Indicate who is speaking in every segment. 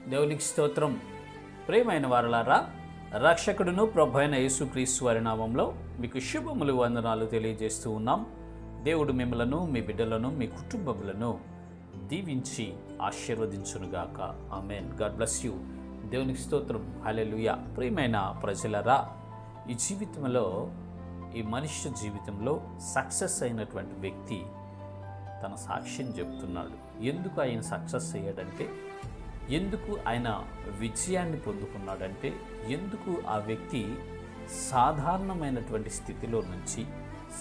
Speaker 1: దేవునికి స్తోత్రం. ప్రియమైన వారలారా, రక్షకుడును ప్రభైన యేసుక్రీస్తు వారి నామంలో మీకు శుభములు వందనాలు తెలియజేస్తూ ఉన్నాం. దేవుడు మిమ్మలను, మీ బిడ్డలను, మీ కుటుంబములను దీవించి ఆశీర్వదించునుగాక. ఆమేన్. God bless you. దేవునికి స్తోత్రం. హల్లెలూయా. ప్రియమైన ప్రజలరా, ఈ జీవితంలో, ఈ మనుష్య జీవితంలో సక్సెస్ అయినటువంటి వ్యక్తి తన సాక్ష్యం చెప్తున్నాడు. ఎందుకు ఆయన సక్సెస్ అయ్యాడంటే, ఎందుకు ఆయన విజయాన్ని పొందుకున్నాడంటే, ఎందుకు ఆ వ్యక్తి సాధారణమైనటువంటి స్థితిలో నుంచి,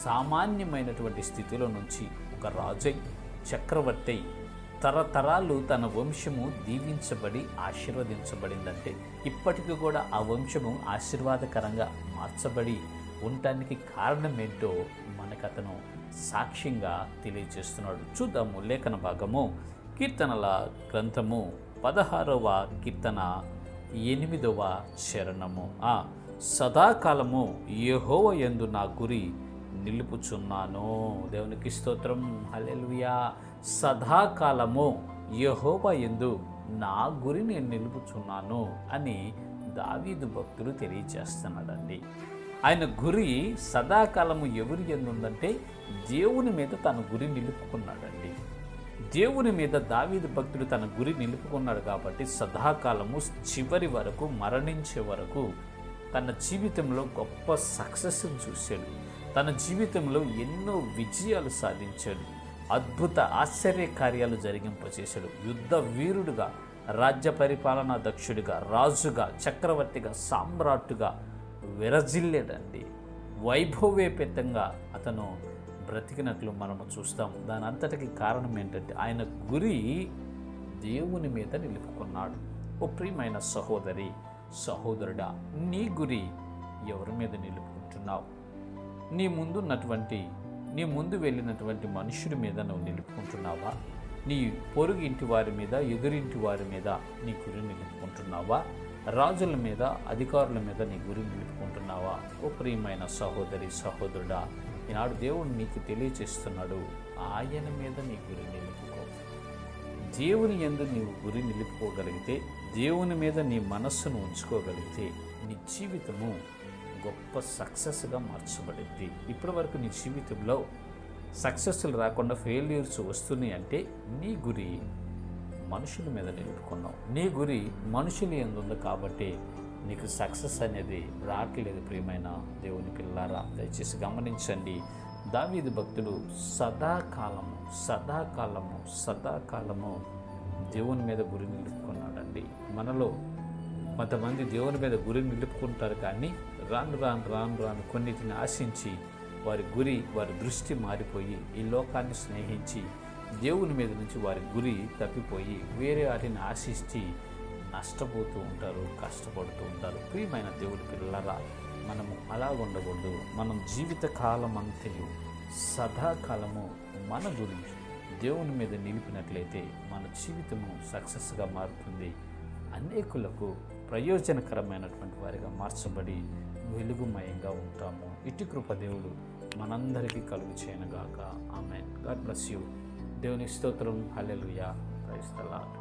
Speaker 1: సామాన్యమైనటువంటి స్థితిలో నుంచి ఒక రాజై, చక్రవర్తి, తరతరాలు తన వంశము దీవించబడి ఆశీర్వదించబడిందంటే, ఇప్పటికీ కూడా ఆ వంశము ఆశీర్వాదకరంగా మార్చబడి ఉండటానికి కారణం ఏంటో మనకు అతను సాక్ష్యంగా తెలియజేస్తున్నాడు. చూద్దాము లేఖన భాగము. కీర్తనల గ్రంథము 16వ కీర్తన 8వ చరణము. సదాకాలము యెహోవా యందు నా గురి నిలుపుచున్నాను. దేవునికి స్తోత్రం. హల్లెలూయా. సదాకాలము యెహోవా యందు నా గురి నేను నిలుపుచున్నాను అని దావీదు భక్తుడు తెలియజేస్తున్నాడండి. ఆయన గురి సదాకాలము ఎవరి యందు ఉందంటే, దేవుని మీద తన గురి నిలుపుకున్నాడండి. దేవుని మీద దావీదు భక్తుడు తన గురి నిలుపుకున్నాడు కాబట్టి సదాకాలము చివరి వరకు, మరణించే వరకు తన జీవితంలో గొప్ప సక్సెస్ చూశాడు. తన జీవితంలో ఎన్నో విజయాలు సాధించాడు. అద్భుత ఆశ్చర్య కార్యాలు జరిగింపచేశాడు. యుద్ధ వీరుడుగా, రాజ్య పరిపాలనా దక్షుడిగా, రాజుగా, చక్రవర్తిగా, సామ్రాట్టుగా విరజిల్లేడండి. వైభవేపేతంగా అతను బ్రతికినట్లు మనము చూస్తాం. దాని అంతటికి కారణం ఏంటంటే, ఆయన గురి దేవుని మీద నిలుపుకున్నాడు. ఓ ప్రియమైన సహోదరి, సహోదరుడా, నీ గురి ఎవరి మీద నిలుపుకుంటున్నావు? నీ ముందు వెళ్ళినటువంటి మనుషుడి మీద నువ్వు నిలుపుకుంటున్నావా? నీ పొరుగు ఇంటి వారి మీద, ఎదురింటి వారి మీద నీ గురి నిలుపుకుంటున్నావా? రాజుల మీద, అధికారుల మీద నీ గురి నిలుపుకుంటున్నావా? ఓ ప్రియమైన సహోదరి, సహోదరుడా, ఈనాడు దేవుడు నీకు తెలియచేస్తున్నాడు, ఆయన మీద నీ గురి నిలుపుకో. దేవుని యందు నీవు గురి నిలుపుకోగలిగితే, దేవుని మీద నీ మనస్సును ఉంచుకోగలిగితే, నీ జీవితము గొప్ప సక్సెస్గా మార్చబడింది. ఇప్పటి వరకు నీ జీవితంలో సక్సెస్లు రాకుండా ఫెయిల్యూర్స్ వస్తున్నాయి అంటే, నీ గురి మనుషుల మీద నిలుపుకున్నావు. నీ గురి మనుషులు ఎందుంది కాబట్టి నీకు సక్సెస్ అనేది రావట్లేదు. ప్రియమైన దేవుని పిల్లారా, దయచేసి గమనించండి. దావీదు భక్తుడు సదాకాలము దేవుని మీద గురి నిలుపుకున్నాడండి. మనలో కొంతమంది దేవుని మీద గురి నిలుపుకుంటారు, కానీ రాను కొన్నిటిని ఆశించి వారి దృష్టి మారిపోయి ఈ లోకాన్ని స్నేహించి దేవుని మీద నుంచి వారి గురి తప్పిపోయి వేరే వాటిని ఆశించి నష్టపోతూ ఉంటారు, కష్టపడుతూ ఉంటారు. ప్రియమైన దేవుడి పిల్లరా, మనము అలా ఉండకూడదు. మనం జీవితకాలం అంతయు సదాకాలము మన గురి దేవుని మీద నిలిపినట్లయితే మన జీవితము సక్సెస్గా మారుతుంది. అనేకులకు ప్రయోజనకరమైనటువంటి వారిగా మార్చబడి వెలుగుమయంగా ఉంటాము. ఇటు కృప దేవుడు మనందరికీ కలుగు చేయనుగాక. ఆమేన్. God bless you. దేవుని స్తోత్రం. హల్లెలూయా. Praise the lord.